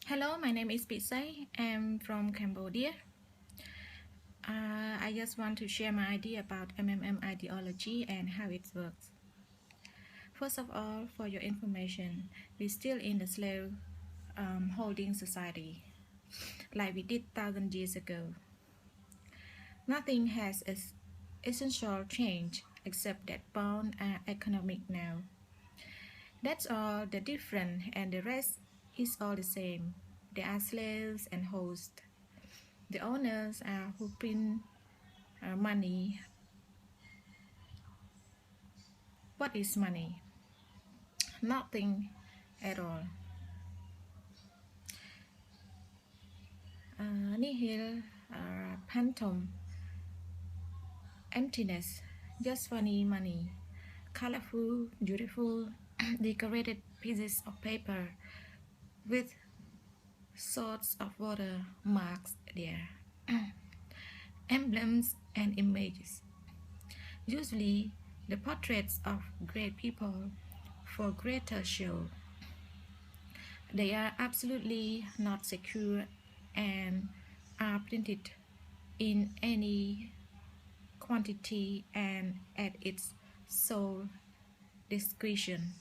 Hello, my name is Pisey. I'm from Cambodia. I just want to share my idea about ideology and how it works. First of all, for your information, we're still in the slave holding society, like we did 1,000 years ago. Nothing has essential change except that bonds are economic now. That's all the different, and the rest is all the same. They are slaves and hosts. The owners are who print money. What is money? Nothing at all. Nihil, phantom, emptiness, just funny money, colorful, beautiful, decorated pieces of paper with sorts of water marks there, emblems and images. Usually, the portraits of great people for greater show. They are absolutely not secure and are printed in any quantity and at its sole discretion.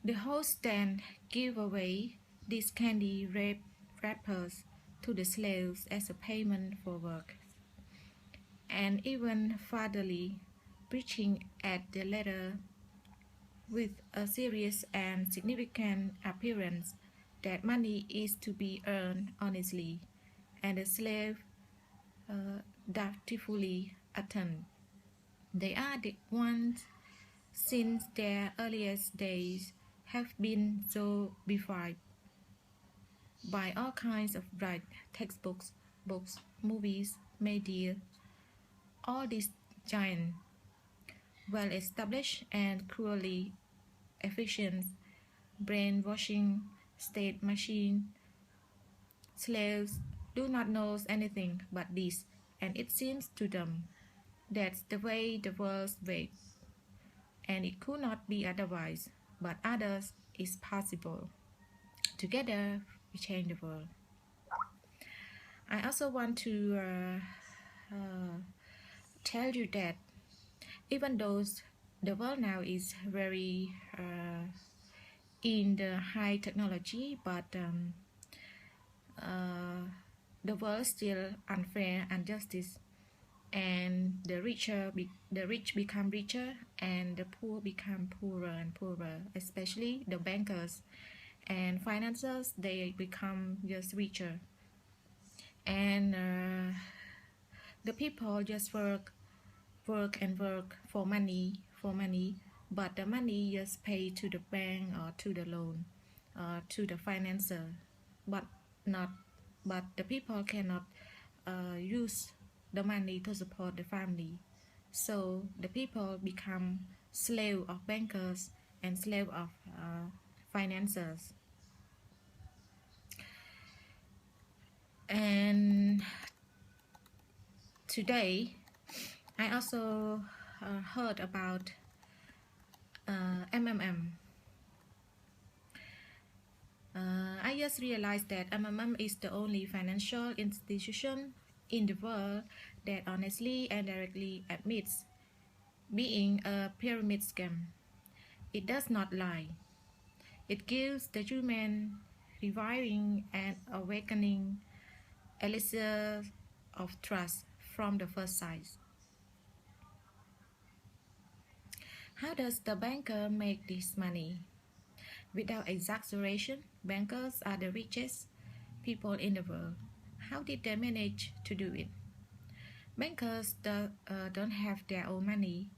The host then give away these candy wrappers to the slaves as a payment for work, and even fatherly preaching at the latter with a serious and significant appearance that money is to be earned honestly, and the slave dutifully attend. They are the ones since their earliest days have been so befried by all kinds of bright textbooks, books, movies, media, all these giant, well-established and cruelly efficient brainwashing state machine. Slaves do not know anything but this, and it seems to them that's the way the world works, and it could not be otherwise, but others is possible. Together, we change the world. I also want to tell you that even though the world now is very in the high technology, but the world still unfair and injustice, and the rich become richer and the poor become poorer and poorer, especially the bankers and financiers. They become just richer, and the people just work and work for money, but the money just pay to the bank or to the loan to the financer, but not but the people cannot use the money to support the family. So the people become slave of bankers and slave of financiers. And today I also heard about MMM. I just realized that MMM is the only financial institution in the world that honestly and directly admits being a pyramid scam. It does not lie. It gives the human reviving and awakening elixir of trust from the first sight. How does the banker make this money? Without exaggeration, bankers are the richest people in the world. How did they manage to do it? Bankers don't have their own money.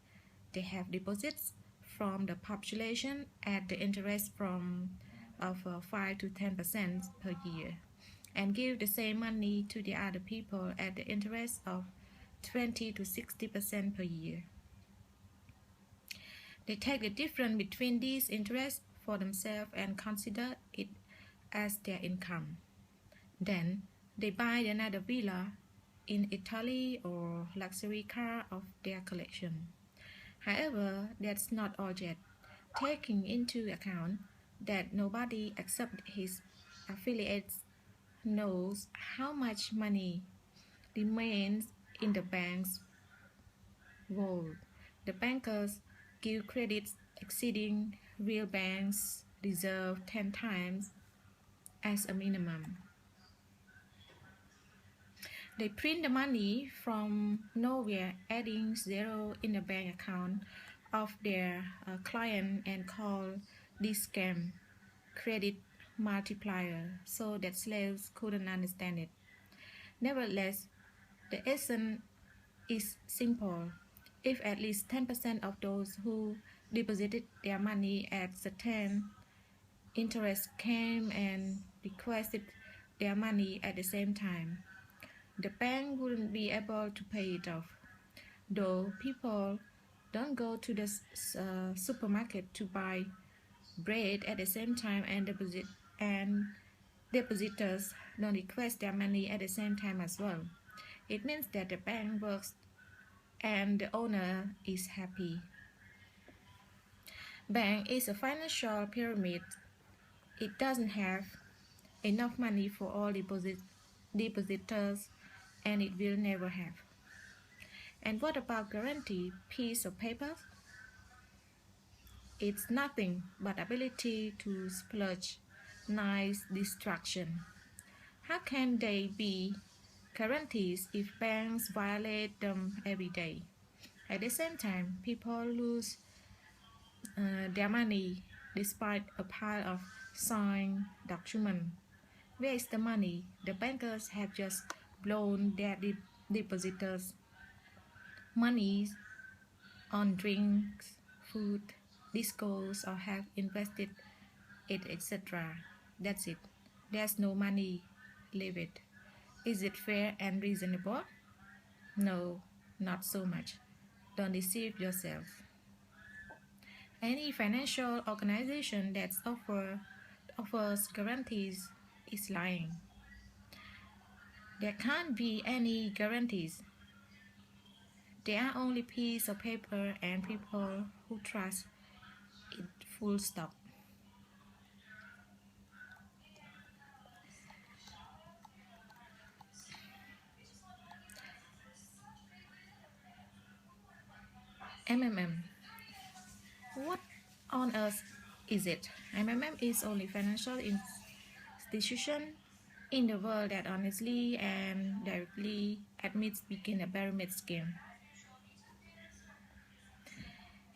They have deposits from the population at the interest of 5 to 10% per year, and give the same money to the other people at the interest of 20 to 60% per year. They take the difference between these interests for themselves and consider it as their income. Then they buy another villa in Italy or luxury car of their collection. However, that's not all yet. Taking into account that nobody except his affiliates knows how much money remains in the bank's vault. The bankers give credits exceeding real banks' reserve 10 times as a minimum. They print the money from nowhere, adding zero in the bank account of their client and call this scam credit multiplier so that slaves couldn't understand it. Nevertheless, the essence is simple. If at least 10% of those who deposited their money at certain interest came and requested their money at the same time, the bank wouldn't be able to pay it off. Though people don't go to the supermarket to buy bread at the same time, and depositors don't request their money at the same time as well. It means that the bank works and the owner is happy. Bank is a financial pyramid. It doesn't have enough money for all depositors, and it will never have. And what about guarantee piece of paper? It's nothing but ability to splurge, nice distraction. How can they be guarantees if banks violate them every day? At the same time, people lose their money despite a pile of signed documents. Where is the money? The bankers have just blown their depositors' money on drinks, food, discos, or have invested it, etc. That's it. There's no money. Leave it. Is it fair and reasonable? No, not so much. Don't deceive yourself. Any financial organization that offers guarantees is lying. There can't be any guarantees. They are only pieces of paper and people who trust it, full stop. MMM. What on earth is it? MMM is only financial institution in the world that honestly and directly admits begin a pyramid scheme.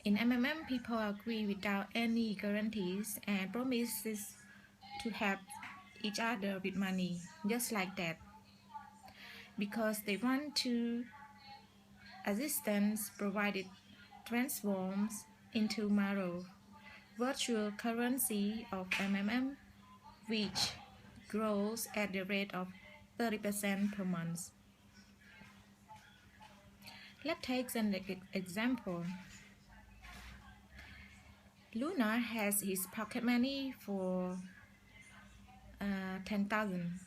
In MMM, people agree without any guarantees and promises to help each other with money, just like that. Because they want to assistance provided transforms into Maro, virtual currency of MMM, which grows at the rate of 30% per month. Let's take an example. Luna has his pocket money for 10,000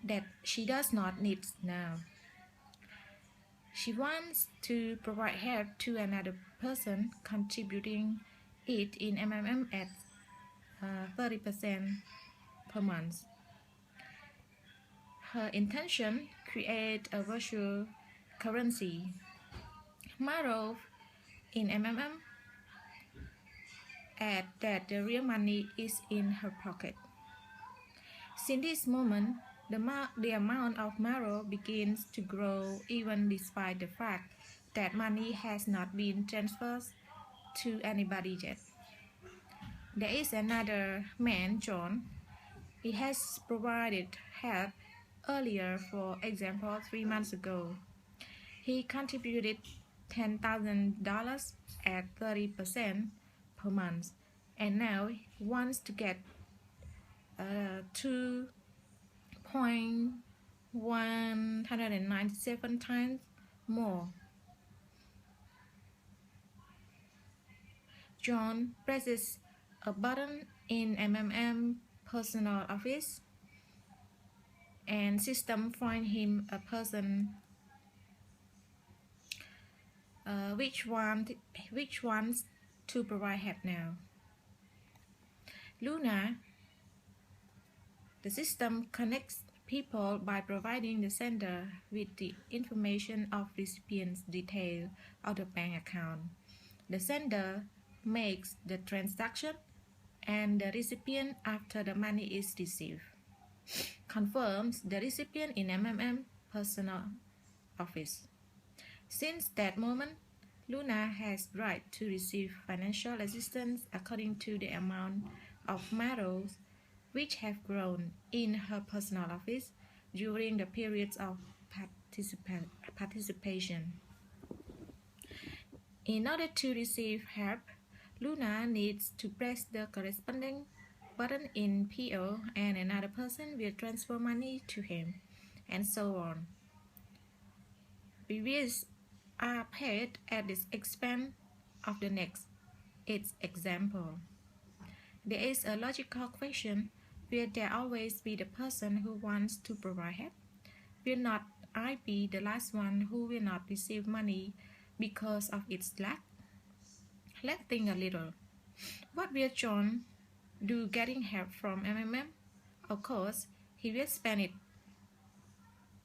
that she does not need now. She wants to provide help to another person, contributing it in MMM at 30% per month. Her intention: create a virtual currency, Maro, in MMM, add that the real money is in her pocket. Since this moment, the amount of Maro begins to grow even despite the fact that money has not been transferred to anybody yet. There is another man, John. He has provided help earlier, for example, 3 months ago. He contributed $10,000 at 30% per month, and now wants to get 2.197 times more. John presses a button in MMM personal office, and system find him a person which wants to provide help now. Luna, the system connects people by providing the sender with the information of recipient's detail of the bank account. The sender makes the transaction and the recipient, after the money is received, confirms the recipient in personal office. Since that moment, Luna has right to receive financial assistance according to the amount of marrows which have grown in her personal office during the periods of participation. In order to receive help, Luna needs to press the corresponding button in PO and another person will transfer money to him, and so on. Previous are paid at the expense of the next. Its example. There is a logical question: will there always be the person who wants to provide help? Will not I be the last one who will not receive money because of its lack? Let's think a little. What will John do getting help from MMM? Of course, he will spend it.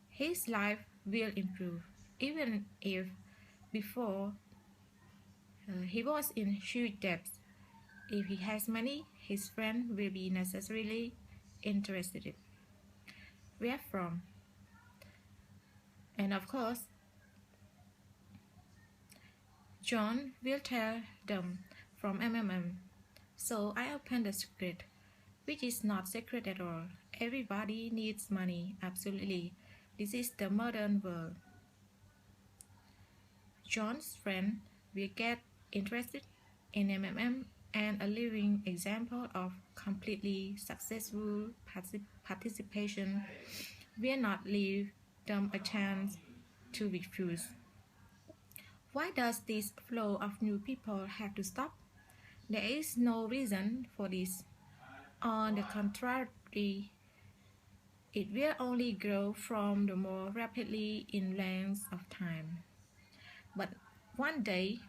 His life will improve, even if before he was in huge debt. If he has money, his friend will be necessarily interested. Where from? And of course, John will tell them from MMM. So I opened the secret, which is not secret at all. Everybody needs money, absolutely. This is the modern world. John's friend will get interested in MMM, and a living example of completely successful participation will not leave them a chance to refuse. Why does this flow of new people have to stop? There is no reason for this. On the contrary, it will only grow from the more rapidly in length of time. But one day,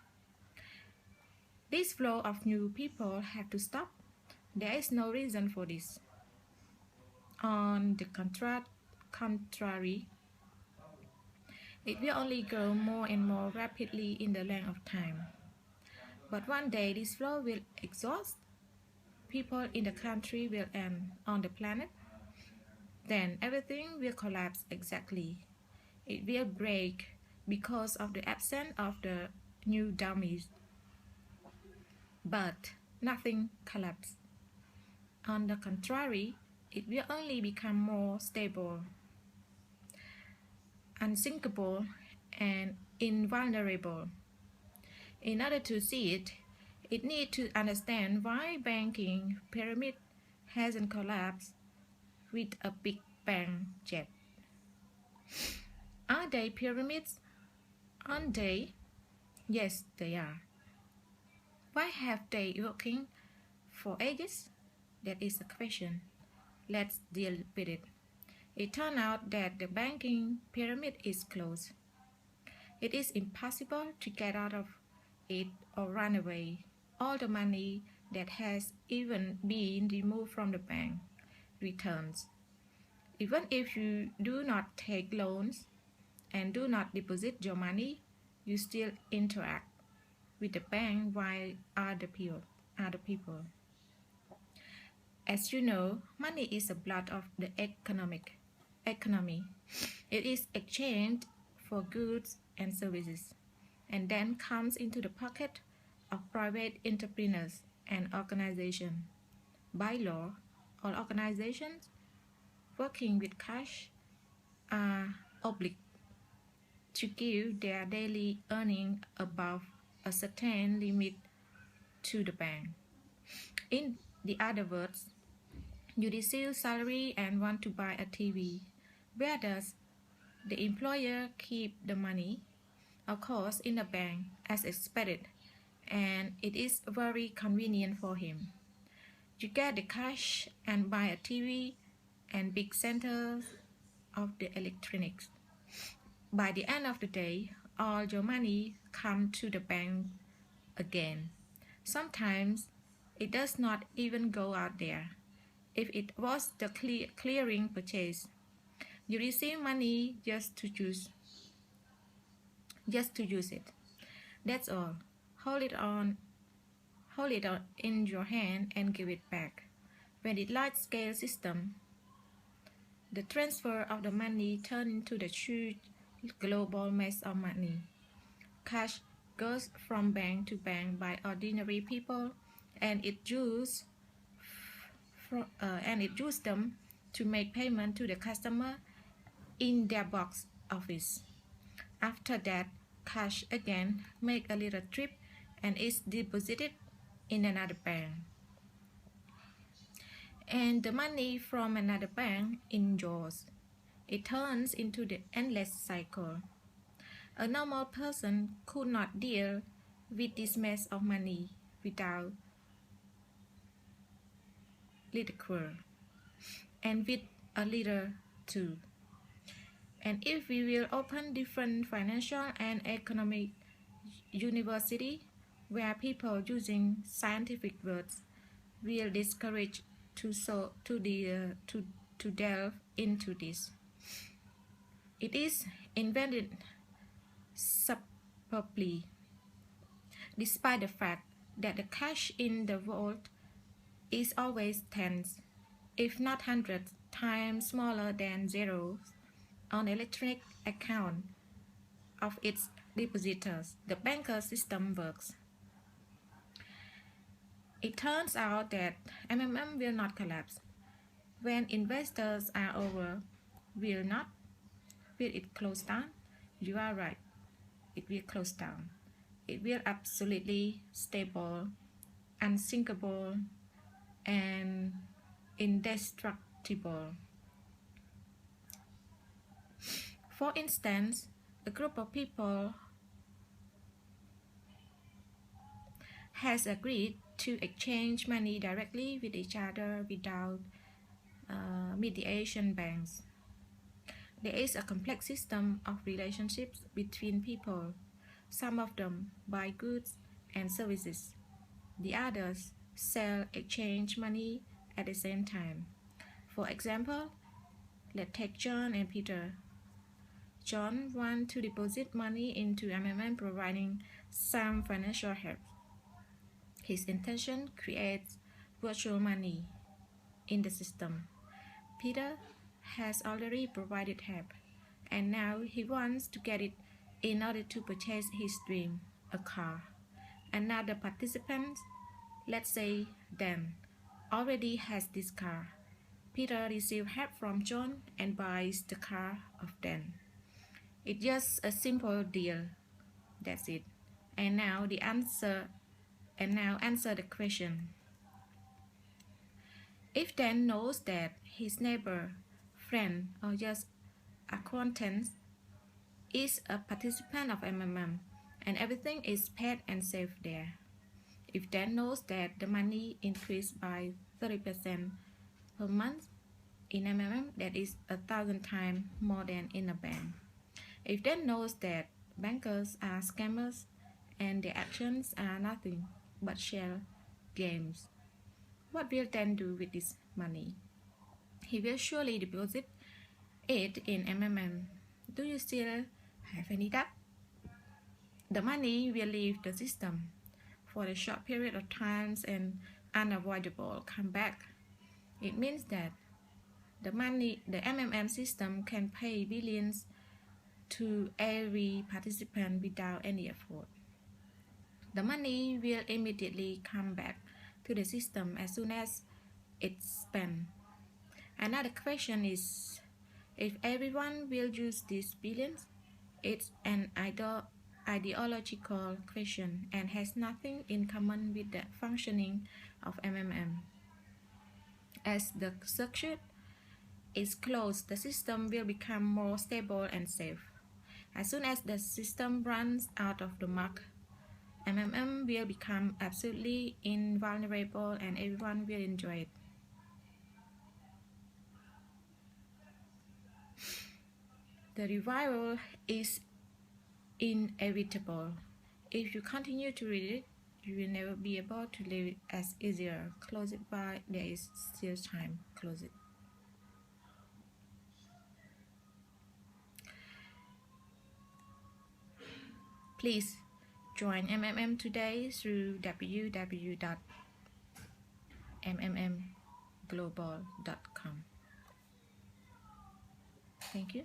this flow of new people have to stop. There is no reason for this. On the contrary, it will only grow more and more rapidly in the length of time. But one day this flow will exhaust. People in the country will end on the planet. Then everything will collapse exactly. It will break because of the absence of the new dummies. But nothing collapses. On the contrary, it will only become more stable, unsinkable, and invulnerable. In order to see it, it needs to understand why banking pyramid hasn't collapsed with a big bang yet. Are they pyramids? Aren't they? Yes, they are. Why have they working for ages? That is a question. Let's deal with it. It turned out that the banking pyramid is closed. It is impossible to get out of it or run away. All the money that has even been removed from the bank returns. Even if you do not take loans and do not deposit your money, you still interact with the bank while other people. As you know, money is the blood of the economy. It is exchanged for goods and services, and then comes into the pocket of private entrepreneurs and organizations. By law, all organizations working with cash are obliged to give their daily earning above a certain limit to the bank. In the other words, you receive salary and want to buy a TV. Where does the employer keep the money? Of course, in the bank, as expected, and it is very convenient for him. You get the cash and buy a TV and big centers of the electronics. By the end of the day, all your money comes to the bank again. Sometimes It does not even go out there. If it was the clearing purchase, you receive money just to use it. That's all. Hold it on in your hand and give it back. When it large-scale system, the transfer of the money turns into the huge global mess of money. Cash goes from bank to bank by ordinary people, and it used them to make payment to the customer in their box office. After that, cash again make a little trip and is deposited in another bank. And the money from another bank in yours. It turns into the endless cycle. A normal person could not deal with this mess of money without ridicule, and with a little too. And if we will open different financial and economic university where people using scientific words will discourage to delve into this. It is invented superbly, despite the fact that the cash in the vault is always tens, if not hundreds, times smaller than zeros on electronic account of its depositors. The banker system works. It turns out that MMM will not collapse. When investors are over, will it close down? You are right. It will close down. It will absolutely stable, unsinkable, and indestructible. For instance, a group of people has agreed to exchange money directly with each other without mediation banks. There is a complex system of relationships between people. Some of them buy goods and services. The others sell exchange money at the same time. For example, let's take John and Peter. John wants to deposit money into MMM, providing some financial help. His intention creates virtual money in the system. Peter has already provided help, and now he wants to get it in order to purchase his dream, a car. Another participant, let's say Dan, already has this car. Peter receives help from John and buys the car of Dan. It's just a simple deal. That's it. And now answer the question. If Dan knows that his neighbor, friend, or just acquaintance is a participant of MMM and everything is paid and safe there. If Dan knows that the money increased by 30% per month in MMM, that is 1,000 times more than in a bank. If Dan knows that bankers are scammers and their actions are nothing but shell games, what will Dan do with this money? He will surely deposit it in MMM. Do you still have any doubt? The money will leave the system for a short period of time and unavoidable come back. It means that the MMM system can pay billions to every participant without any effort. The money will immediately come back to the system as soon as it's spent. Another question is, if everyone will use these billions, it's an ideological question and has nothing in common with the functioning of MMM. As the circuit is closed, the system will become more stable and safe. As soon as the system runs out of the mark, MMM will become absolutely invulnerable and everyone will enjoy it. The revival is inevitable. If you continue to read it, You will never be able to live it as easier. Close it while there is still time. Close it. Please join MMM today through www.mmmglobal.com. Thank you.